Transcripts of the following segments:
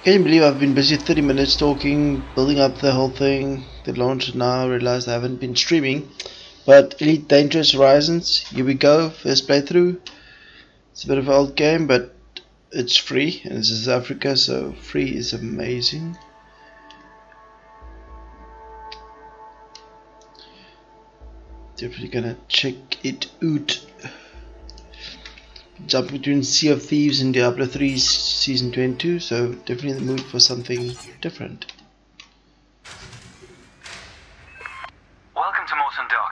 Can you believe I've been busy 30 minutes talking, building up the whole thing, the launch, now I realized I haven't been streaming. But Elite Dangerous Horizons, here we go, first playthrough. It's a bit of an old game, but it's free, and it's South Africa, so free is amazing. Definitely gonna check it out. Jump between Sea of Thieves and Diablo 3 Season 22, so definitely in the mood for something different. Welcome to Mawson Dock.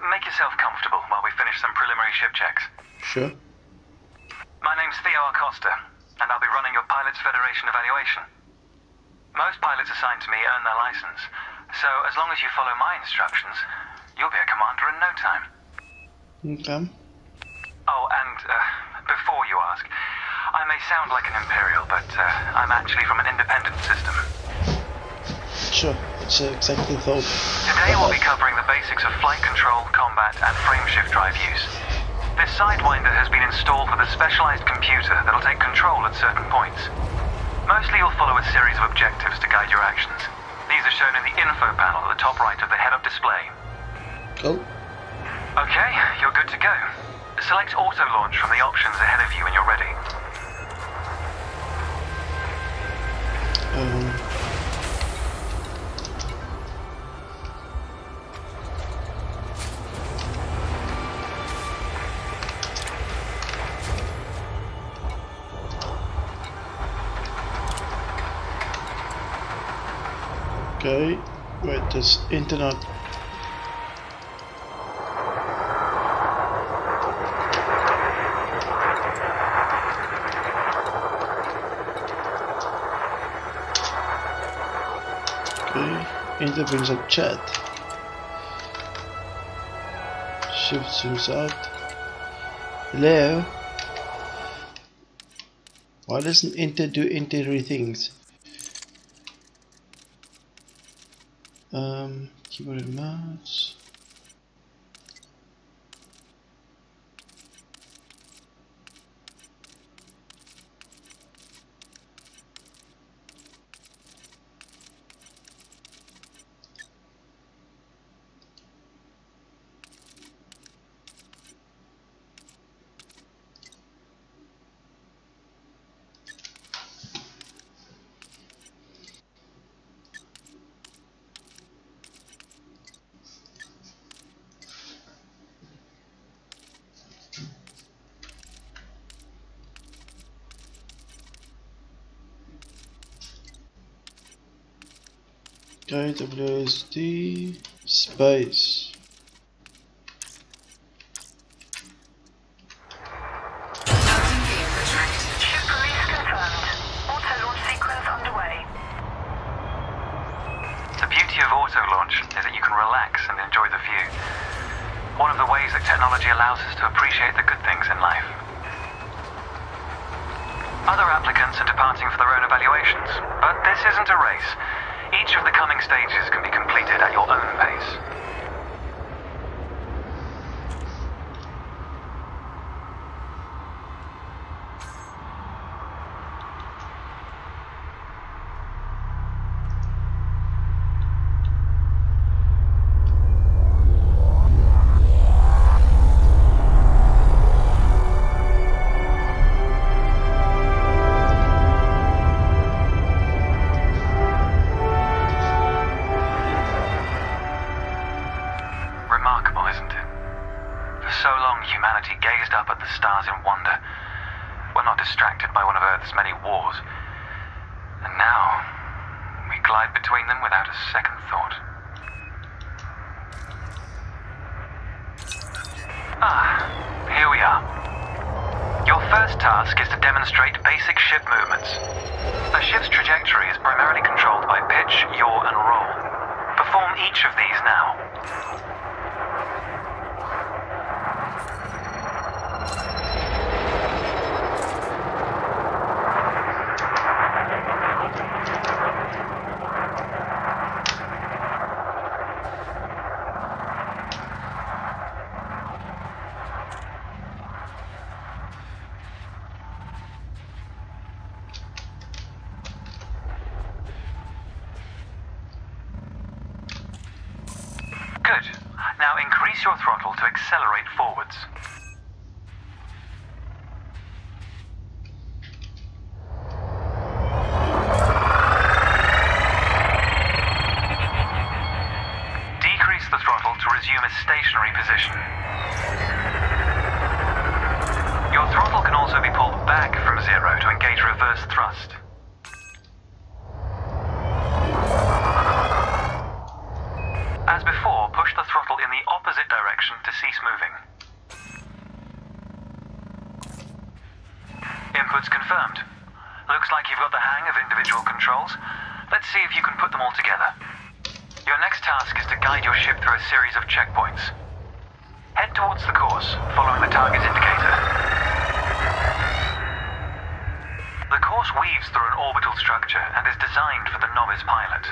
Make yourself comfortable while we finish some preliminary ship checks. Sure. My name's Theo Acosta, and I'll be running your Pilots Federation evaluation. Most pilots assigned to me earn their license, so as long as you follow my instructions, you'll be a commander in no time. Okay. Oh, and before you ask, I may sound like an Imperial, but I'm actually from an independent system. Sure, it's exactly the thought. Today we'll be covering the basics of flight control, combat, and frameshift drive use. This Sidewinder has been installed with a specialized computer that'll take control at certain points. Mostly you'll follow a series of objectives to guide your actions. These are shown in the info panel at the top right of the head-up display. Cool. Okay, you're good to go. Select auto launch from the options ahead of you when you're ready. Okay, wait, this internet. Okay, enter brings up chat. Shift zooms out. Hello? Why doesn't enter do enter things? Keyboard and mouse. Okay, WSD space. Ship release confirmed. Auto launch sequence underway. The beauty of auto launch is that you can relax and enjoy the view. One of the ways that technology allows us to appreciate the good things in life. Other applicants are departing for their own evaluations, but this isn't a race. Each of the coming stages can be completed at your own pace. Remarkable, isn't it? For so long, humanity gazed up at the stars in wonder. We're not distracted by one of Earth's many wars. And now, we glide between them without a second thought. Here we are. Your first task is to demonstrate basic ship movements. A ship's trajectory is primarily controlled by pitch, yaw, and roll. Perform each of these now. your throttle to accelerate forwards. Decrease the throttle to resume a stationary position. Your throttle can also be pulled back from 0 to engage reverse thrust. As before, push the throttle in the opposite direction to cease moving. Inputs confirmed. Looks like you've got the hang of individual controls. Let's see if you can put them all together. Your next task is to guide your ship through a series of checkpoints. Head towards the course, following the target's indicator. The course weaves through an orbital structure and is designed for the novice pilot.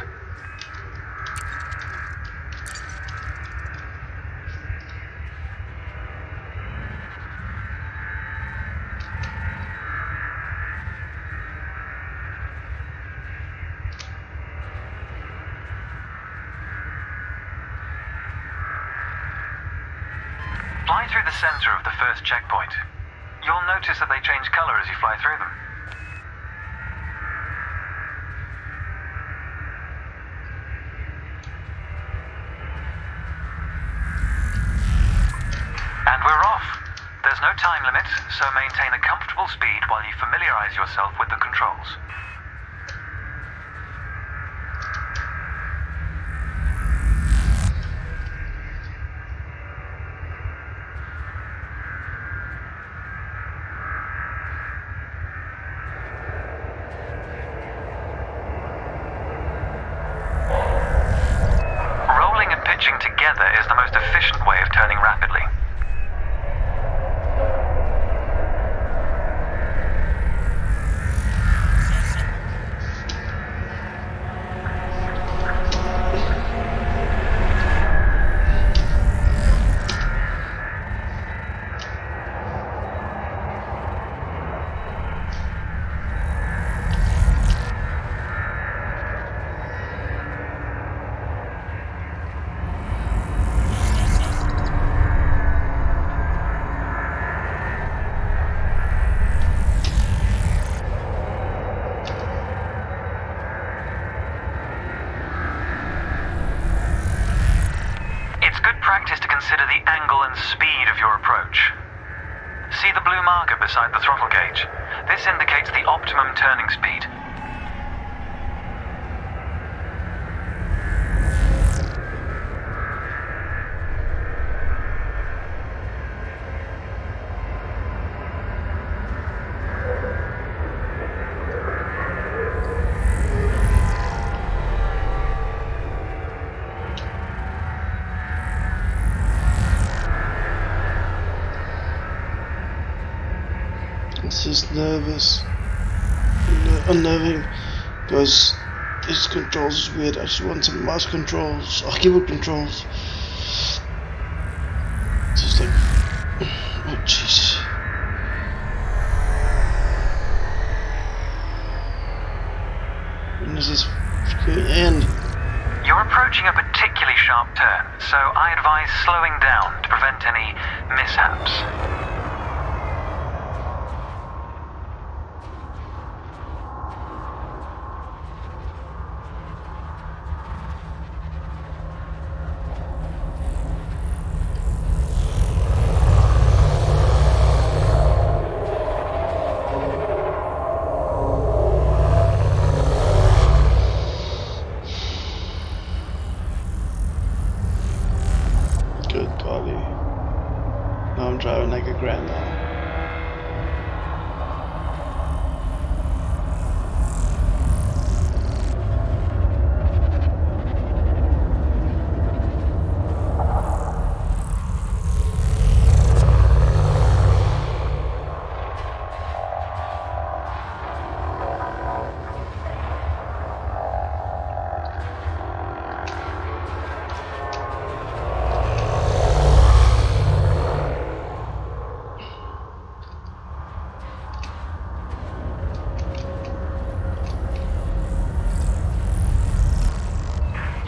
Fly through the center of the first checkpoint. You'll notice that they change color as you fly through them. And we're off. There's no time limit, so maintain a comfortable speed while you familiarize yourself with the controls. Rolling and pitching together is the most efficient way of turning rapidly. Practice to consider the angle and speed of your approach. See the blue marker beside the throttle gauge? This indicates the optimum turning speed. It's just nervous, unnerving, because its controls is weird. I just want some mouse controls or keyboard controls. Just like, oh jeez. When does this end? You're approaching a particularly sharp turn, so I advise slowing down to prevent any mishaps. Good golly. Now I'm driving like a grandma.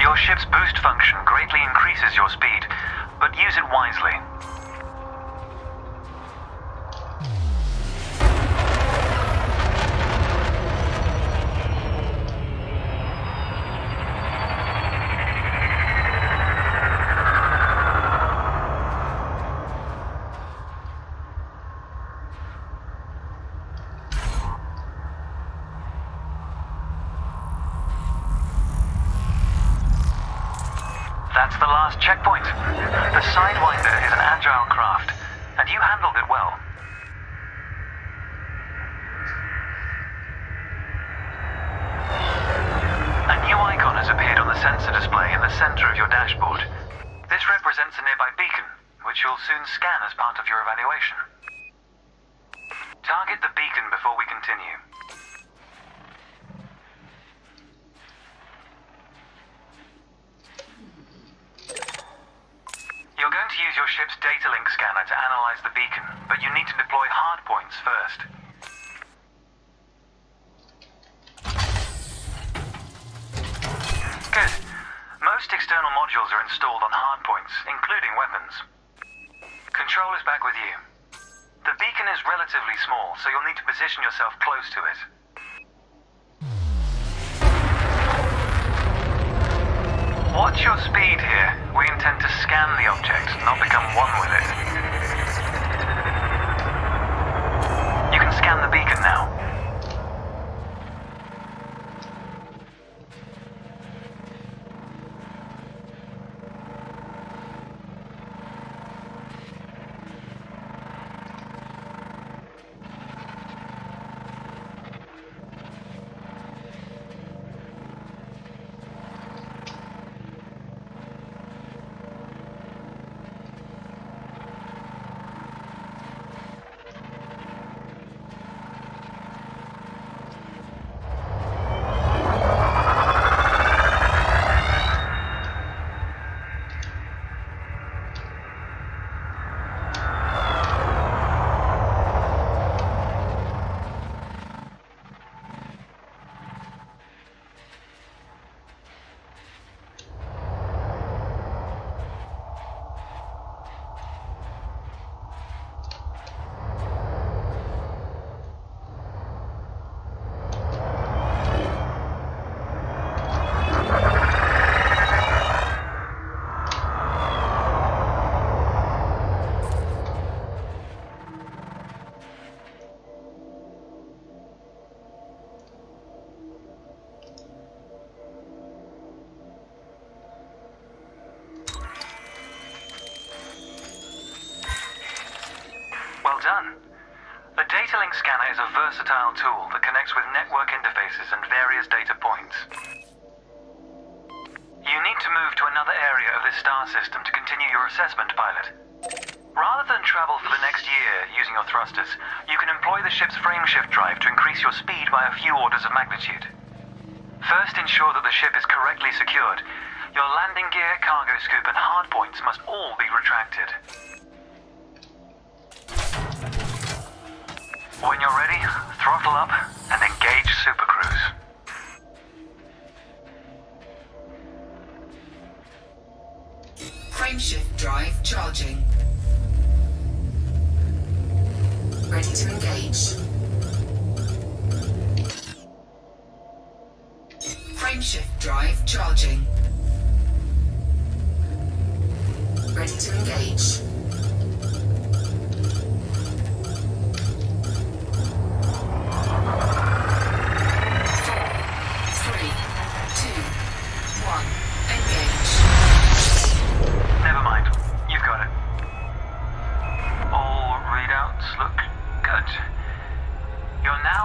Your ship's boost function greatly increases your speed, but use it wisely. That's the last checkpoint. The Sidewinder is an agile craft, and you handled it well. A new icon has appeared on the sensor display in the center of your dashboard. This represents a nearby beacon, which you'll soon scan as part of your evaluation. Target the beacon before we continue. You're going to use your ship's data link scanner to analyze the beacon, but you need to deploy hardpoints first. Good. Most external modules are installed on hardpoints, including weapons. Control is back with you. The beacon is relatively small, so you'll need to position yourself close to it. Watch your speed here. We intend to scan the object, not become one with it. You can scan the beacon now. Well done. The data link scanner is a versatile tool that connects with network interfaces and various data points. You need to move to another area of this star system to continue your assessment, pilot. Rather than travel for the next year using your thrusters, you can employ the ship's frameshift drive to increase your speed by a few orders of magnitude. First, ensure that the ship is correctly secured. Your landing gear, cargo scoop, and hardpoints must all be retracted. When you're ready, throttle up and engage Super Cruise. Frameshift drive charging. Ready to engage. Frameshift drive charging. Ready to engage.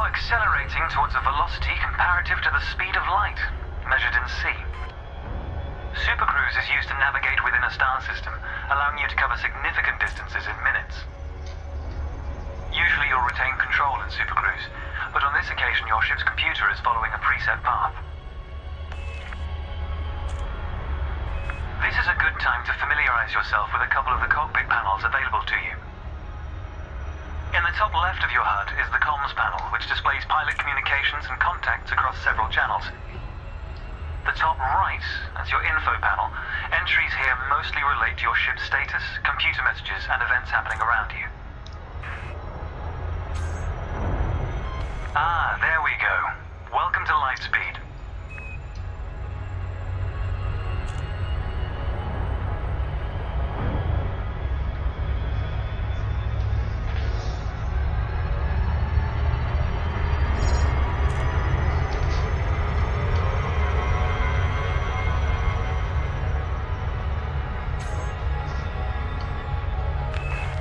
Accelerating towards a velocity comparative to the speed of light, measured in C. Supercruise is used to navigate within a star system, allowing you to cover significant distances in minutes. Usually you'll retain control in Supercruise, but on this occasion your ship's computer is following a preset path. This is a good time to familiarize yourself with a couple of the cockpit panels available to you. In the top left of your HUD is the comms panel, which displays pilot communications and contacts across several channels. The top right, as your info panel, entries here mostly relate to your ship's status, computer messages, and events happening around you. Ah, there we go. Welcome to Lightspeed.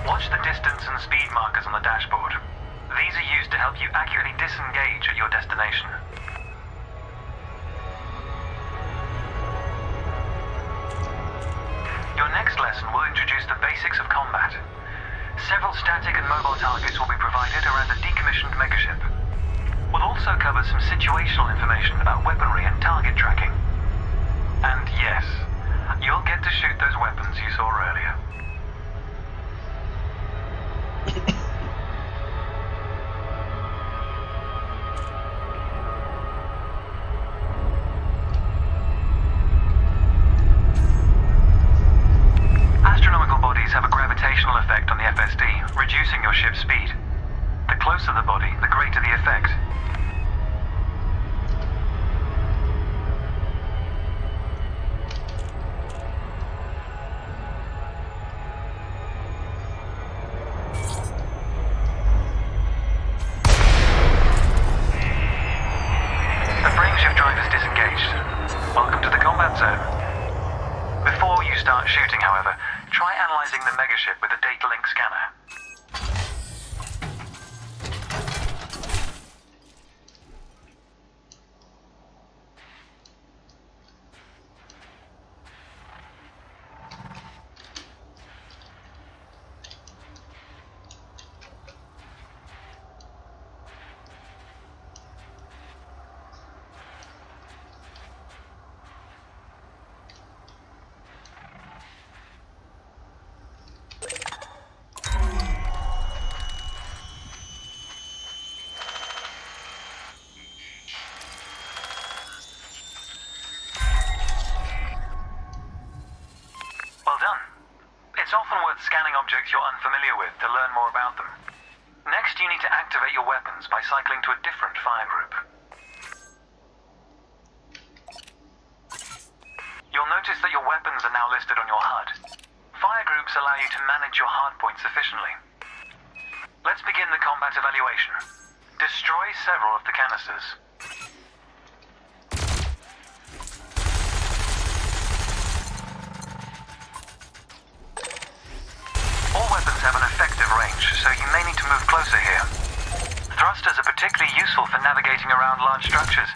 Watch the distance and speed markers on the dashboard. These are used to help you accurately disengage at your destination. Your next lesson will introduce the basics of combat. Several static and mobile targets will be provided around the decommissioned megaship. We'll also cover some situational information about weaponry and target tracking. And yes, you'll get to shoot those weapons you saw earlier. Astronomical bodies have a gravitational effect on the FSD, reducing your ship's speed. The closer the body, the greater the effect. The frameshift drive is disengaged. Welcome to the combat zone. Before you start shooting, however, try analyzing the megaship with a data link scanner. Well done. It's often worth scanning objects you're unfamiliar with to learn more about them. Next, you need to activate your weapons by cycling to a different fire group. You'll notice that your weapons are now listed on your HUD. Fire groups allow you to manage your hardpoints efficiently. Let's begin the combat evaluation. Destroy several of the canisters. All weapons have an effective range, so you may need to move closer here. Thrusters are particularly useful for navigating around large structures.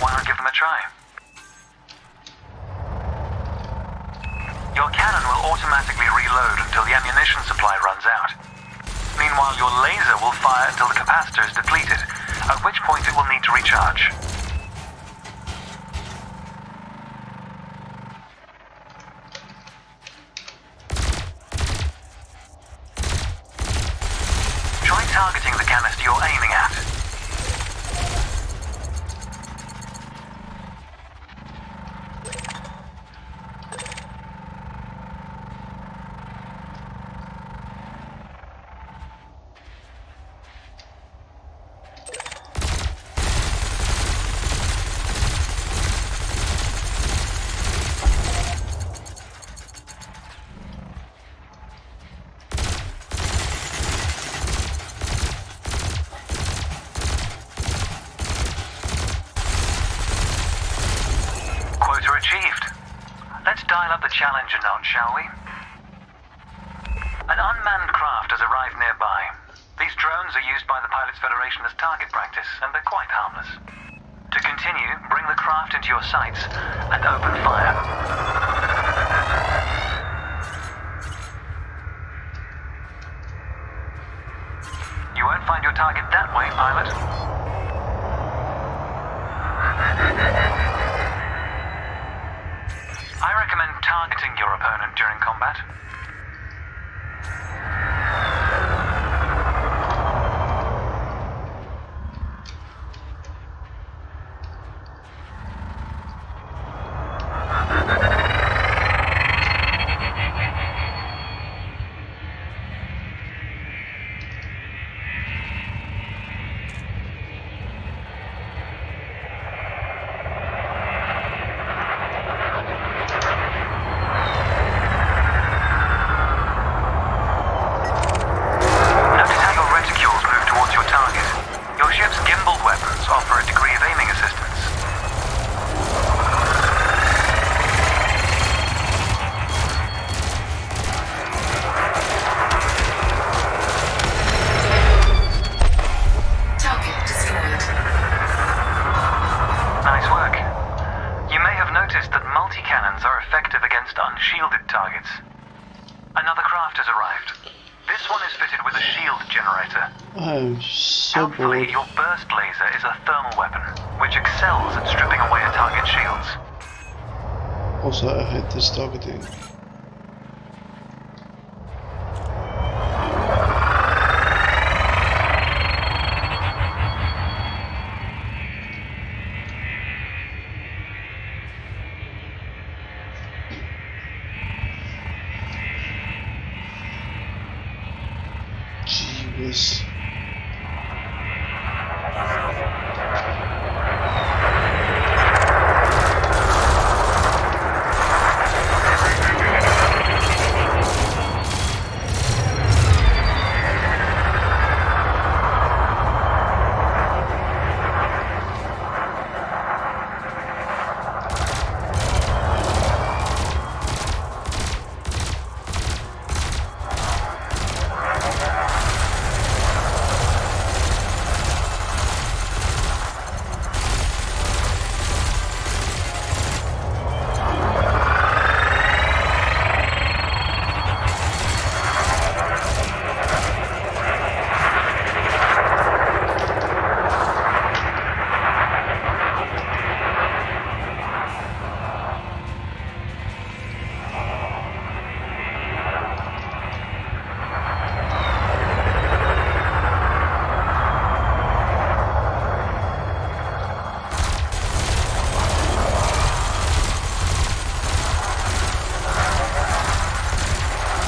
Why not give them a try? Your cannon will automatically reload until the ammunition supply runs out. Meanwhile, your laser will fire until the capacitor is depleted, at which point it will need to recharge. Try targeting the canister you're aiming at. Quota achieved. Let's dial up the challenge a notch, shall we? An unmanned craft has arrived nearby. These drones are used by the Pilots Federation as target practice, and they're quite harmless. To continue, bring the craft into your sights and open fire. You won't find your target that way, pilot. I recommend targeting your opponent during combat. I'm so Helpfully, bored. your burst laser is a thermal weapon, which excels at stripping away a target's shields. Also, I hate this targeting. Gee whiz.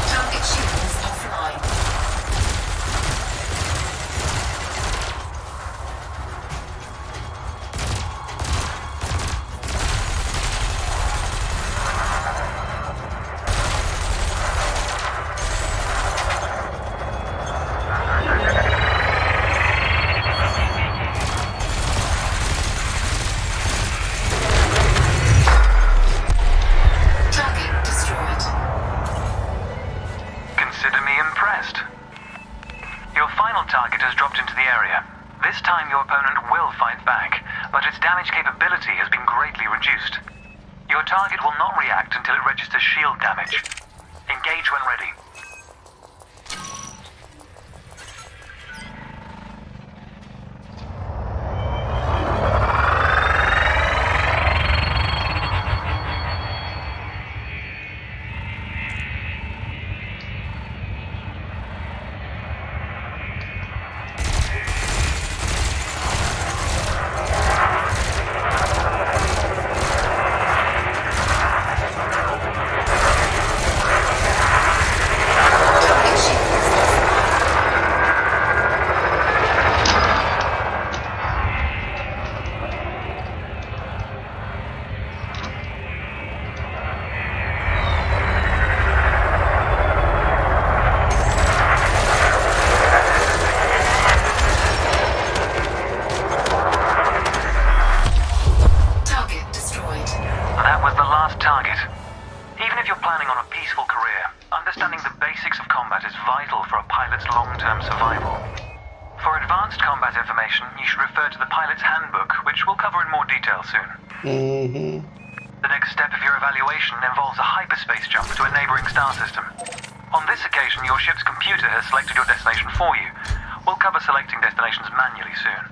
Target shields offline. Target destroyed. Consider me impressed. Your final target has dropped into the area. This time your opponent will fight back, but its damage capability has been greatly reduced. Your target will not react until it registers shield damage. Engage when ready. Target shields offline. Target destroyed. That was the last target. Even if you're planning on a peaceful career, understanding the basics of combat is vital for a pilot's long-term survival. For advanced combat information, you should refer to the pilot's handbook, which we'll cover in more detail soon. The next step of your evaluation involves a hyperspace jump to a neighboring star system. On this occasion, your ship's computer has selected your destination for you. We'll cover selecting destinations manually soon.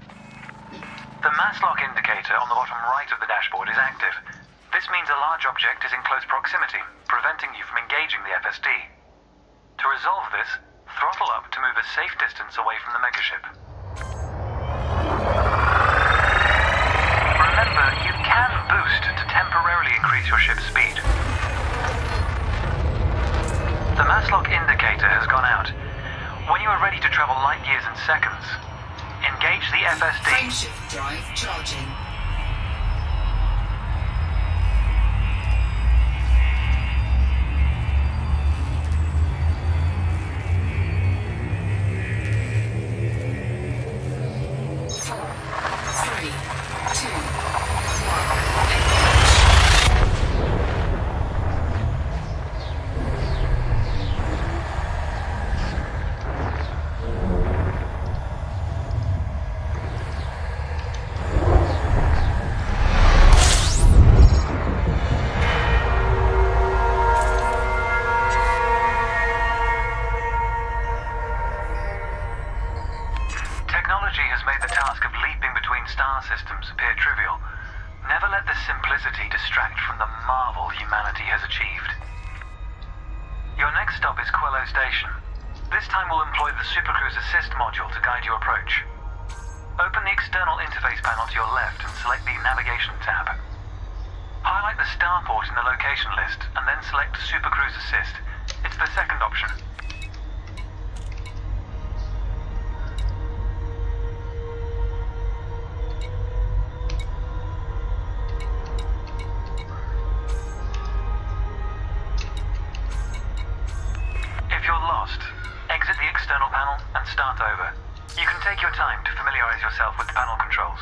The mass lock indicator on the bottom right of the dashboard is active. This means a large object is in close proximity, preventing you from engaging the FSD. To resolve this, throttle up to move a safe distance away from the megaship. Remember, you can boost to temporarily increase your ship's speed. The mass lock indicator has gone out. When you are ready to travel light years in seconds, engage the FSD. Frameshift drive charging. 4, 3, 2, 1, engage. systems appear trivial, never let this simplicity distract from the marvel humanity has achieved. Your next stop is Quello Station. This time we'll employ the Supercruise Assist module to guide your approach. Open the external interface panel to your left and select the Navigation tab. Highlight the starport in the location list and then select Supercruise Assist. It's the second option. If you're lost, exit the external panel and start over. You can take your time to familiarize yourself with the panel controls.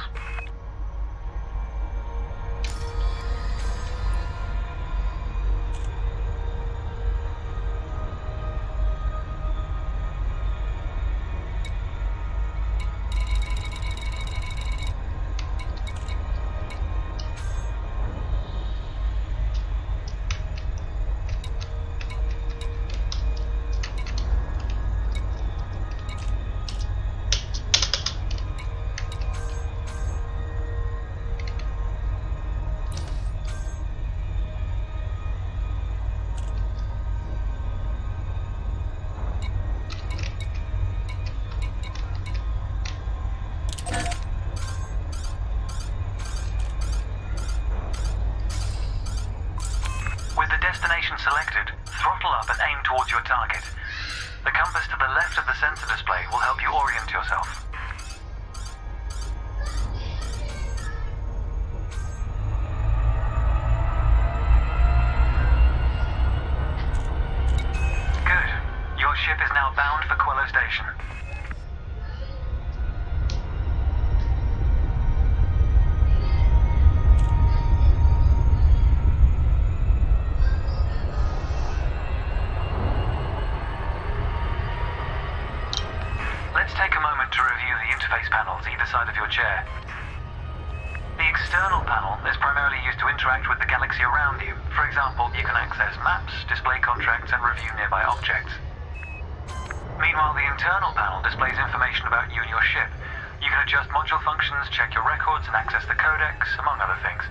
Destination selected, throttle up and aim towards your target. The compass to the left of the sensor display will help you orient yourself. Good. Your ship is now bound for Quello Station. Let's take a moment to review the interface panels either side of your chair. The external panel is primarily used to interact with the galaxy around you. For example, you can access maps, display contracts, and review nearby objects. Meanwhile, the internal panel displays information about you and your ship. You can adjust module functions, check your records, and access the codex, among other things.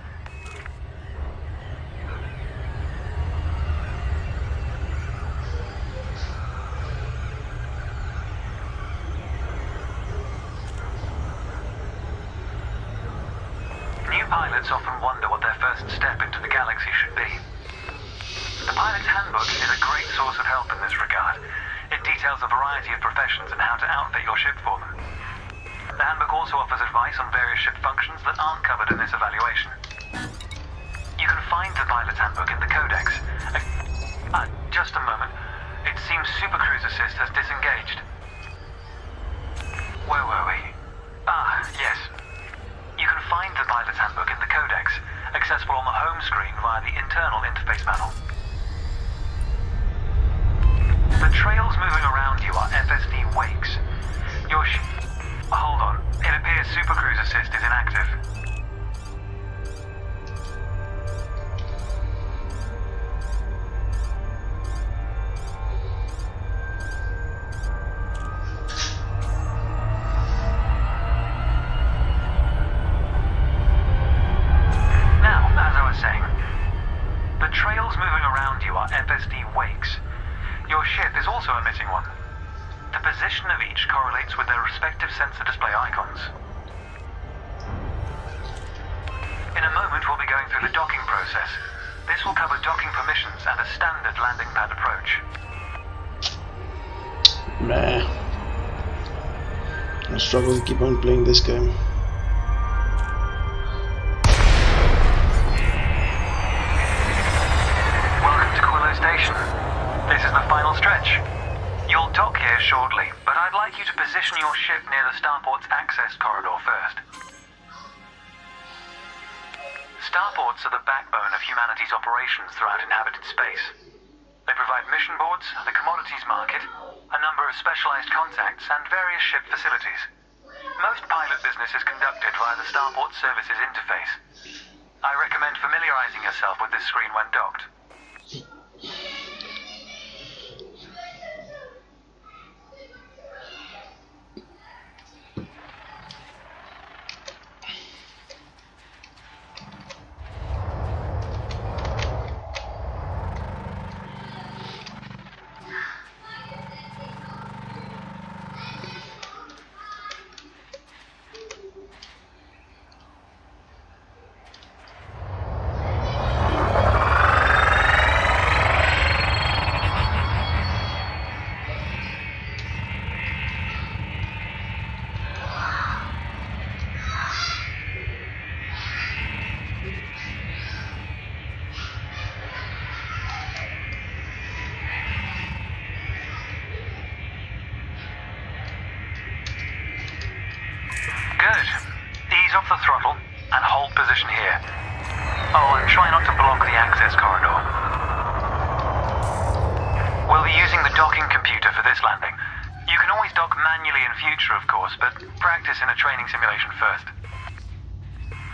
Pilots often wonder what their first step into the galaxy should be. The Pilot's Handbook is a great source of help in this regard. It details a variety of professions and how to outfit your ship for them. The handbook also offers advice on various ship functions that aren't covered in this evaluation. You can find the Pilot's Handbook in the Codex. Just a moment. It seems Supercruise Assist has disengaged. Where were we? Yes. You can find the Pilot's Handbook in the Codex, accessible on the home screen via the internal interface panel. The trails moving around you are FSD wakes. Your Hold on. It appears Supercruise Assist is inactive. FSD wakes. Your ship is also emitting one. The position of each correlates with their respective sensor display icons. In a moment we'll be going through the docking process. This will cover docking permissions and a standard landing pad approach. Nah. I struggle to keep on playing this game. Station. This is the final stretch. You'll dock here shortly, but I'd like you to position your ship near the starport's access corridor first. Starports are the backbone of humanity's operations throughout inhabited space. They provide mission boards, the commodities market, a number of specialized contacts, and various ship facilities. Most pilot business is conducted via the Starport Services interface. I recommend familiarizing yourself with this screen when docked. and hold position here. Oh, and try not to block the access corridor. We'll be using the docking computer for this landing. You can always dock manually in future, of course, but practice in a training simulation first.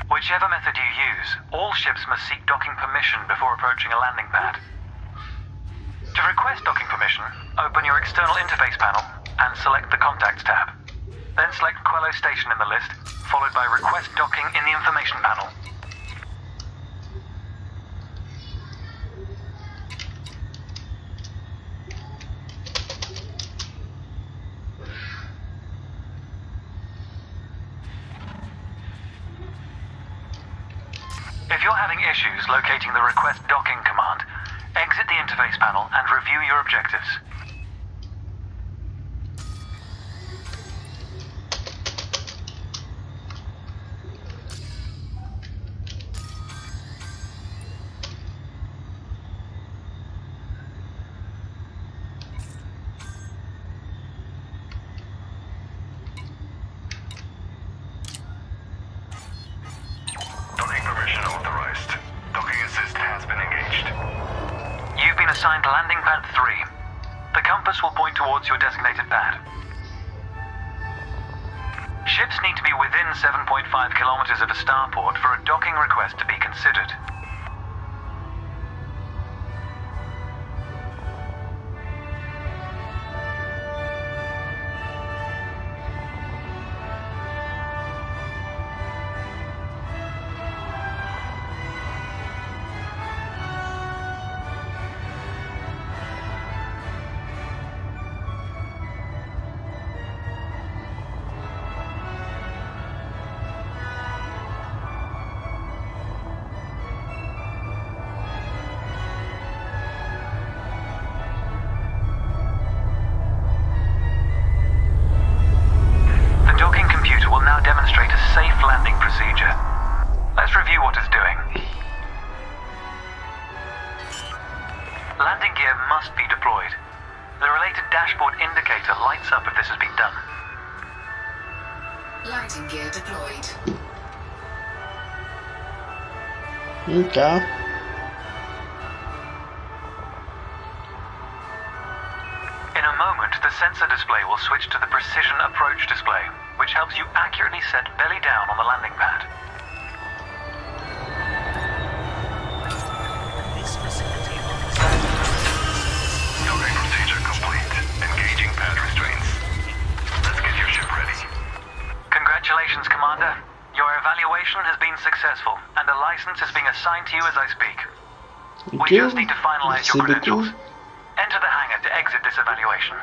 Whichever method you use, all ships must seek docking permission before approaching a landing pad. To request docking permission, open your external interface panel and select the Contacts tab. Then select Quello Station in the list, followed by Request Docking in the information panel. If you're having issues locating the Request Docking command, exit the interface panel and review your objectives. Assigned landing pad 3. The compass will point towards your designated pad. Ships need to be within 7.5 kilometers of a starport for a docking request to be considered. Demonstrate a safe landing procedure. Let's review what it's doing. Landing gear must be deployed. The related dashboard indicator lights up if this has been done. Landing gear deployed. Okay. In a moment, the sensor display will switch to the precision approach display, which helps you accurately set belly down on the landing pad. Docking procedure complete. Engaging pad restraints. Let's get your ship ready. Congratulations, Commander. Your evaluation has been successful, and a license is being assigned to you as I speak. We just need to finalize your credentials. Enter the hangar to exit this evaluation.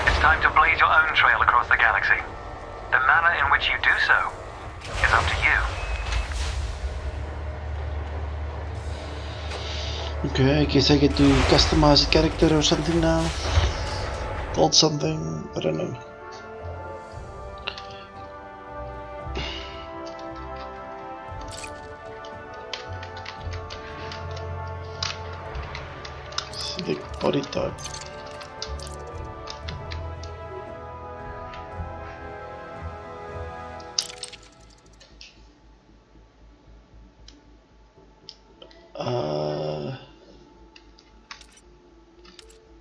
It's time to blaze your own trail across the galaxy. The manner in which you do so is up to you. Okay, I guess I get to customize a character or something now. Called something, I don't know. Select body type.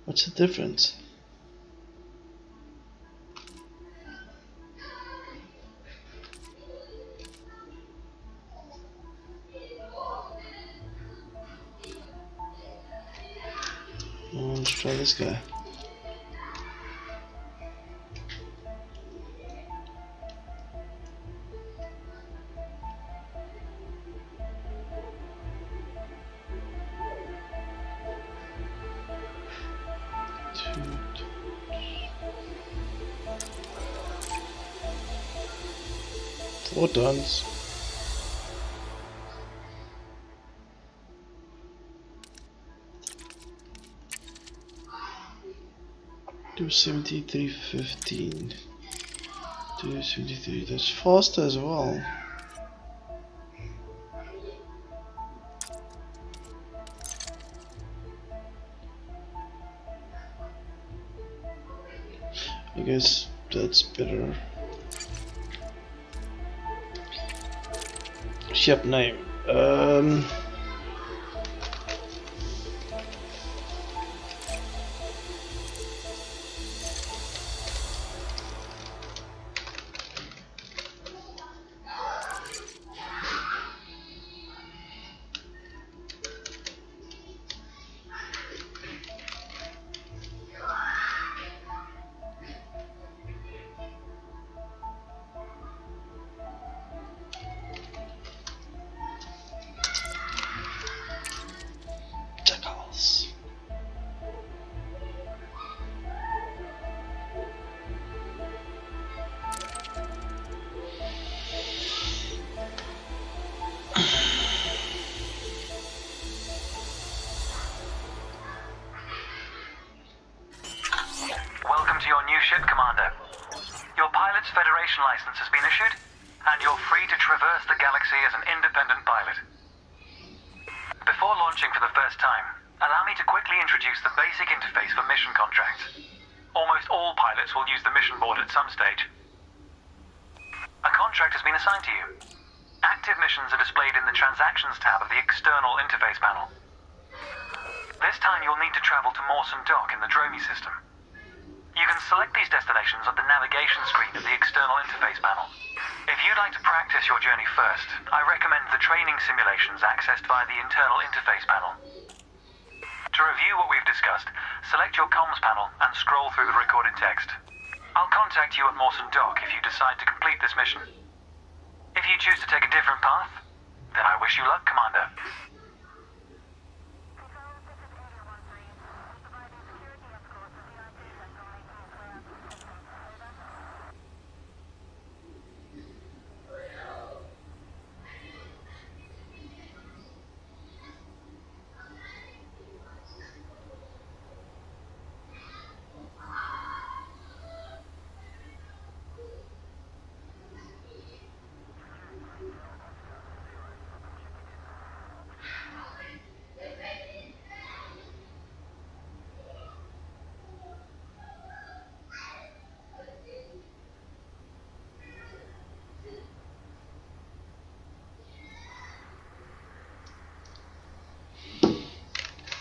What's the difference? Let's try this guy. Photons. Do 7315. 273. That's faster as well. I guess that's better. Ship name. Jackals. Welcome to your new ship, Commander. Your pilot's Federation license has been issued, and you're free to traverse the galaxy as an independent pilot. Before launching for the first time, allow me to quickly introduce the basic interface for mission contracts. Almost all pilots will use the mission board at some stage. A contract has been assigned to you. Active missions are displayed in the Transactions tab of the external interface panel. This time you'll need to travel to Mawson Dock in the Dromi system. You can select these destinations on the navigation screen of the external interface panel. If you'd like to practice your journey first, I recommend the training simulations accessed via the internal interface panel. To review what we've discussed, select your comms panel and scroll through the recorded text. I'll contact you at Mawson Dock if you decide to complete this mission. If you choose to take a different path, then I wish you luck, Commander.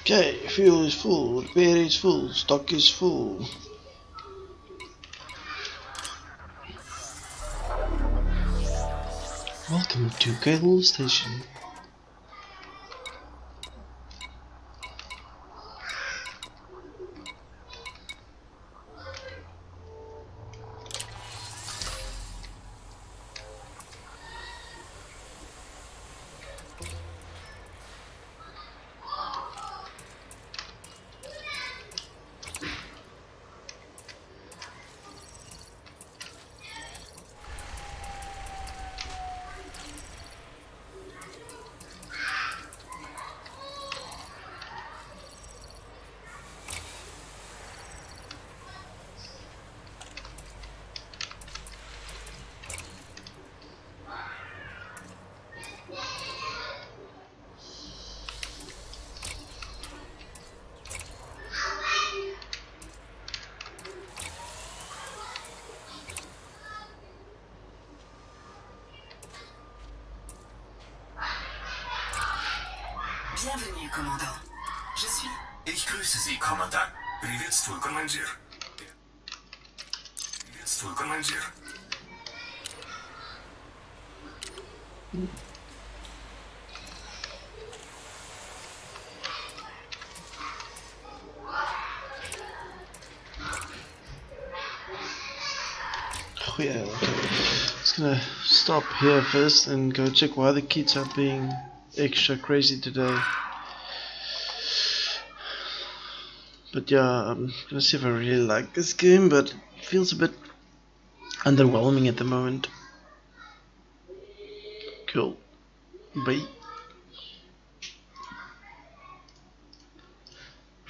Okay, fuel is full, repair is full, stock is full. Welcome to Cable Station. Bienvenue, commandant. Je suis... Ich grüße Sie, Kommandant. Приветствую, командир. Приветствую, командир. Oh yeah, okay. Just gonna stop here first and go check why the kids are being extra crazy today. But yeah, I'm gonna see if I really like this game, but it feels a bit underwhelming at the moment. Cool. Bye.